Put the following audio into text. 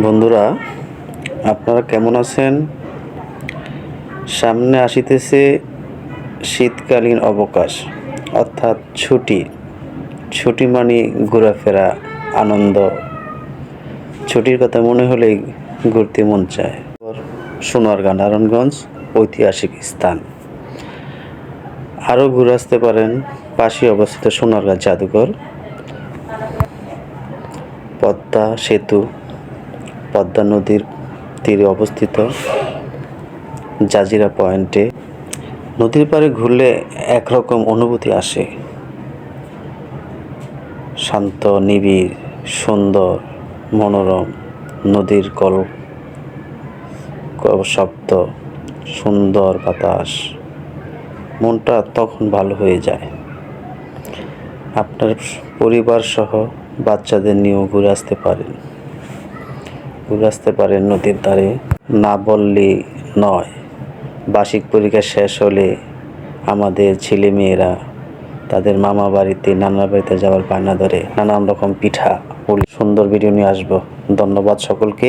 বন্ধুরা, আপনারা কেমন আছেন? সামনে আসিতেছে শীতকালীন অবকাশ, অর্থাৎ ছুটি। ছুটি মানে ঘোরাফেরা, আনন্দ। ছুটির কথা মনে হলেই ঘুরতে মন চায়। সোনারগাঁ, নারায়ণগঞ্জ ঐতিহাসিক স্থান। আরও ঘুরে আসতে পারেন পাশে অবস্থিত সোনারগাঁ জাদুঘর, পদ্মা সেতু, পদ্মা নদীর তীরে অবস্থিত জাজিরা পয়েন্টে। নদীর পাড়ে ঘুরলে একরকম অনুভূতি আসে, শান্ত, নিবিড়, সুন্দর, মনোরম। নদীর শব্দ, সুন্দর বাতাস, মনটা তখন ভালো হয়ে যায়। আপনার পরিবার সহ বাচ্চাদের নিয়েও ঘুরে আসতে পারেন নদীর ধারে। না বললেই নয়, বার্ষিক পরীক্ষা শেষ হলে আমাদের ছেলেমেয়েরা তাদের মামা বাড়িতে, নানার বাড়িতে যাওয়ার বায়না ধরে। নানান রকম পিঠা, সুন্দর ভিডিও নিয়ে আসবো। ধন্যবাদ সকলকে।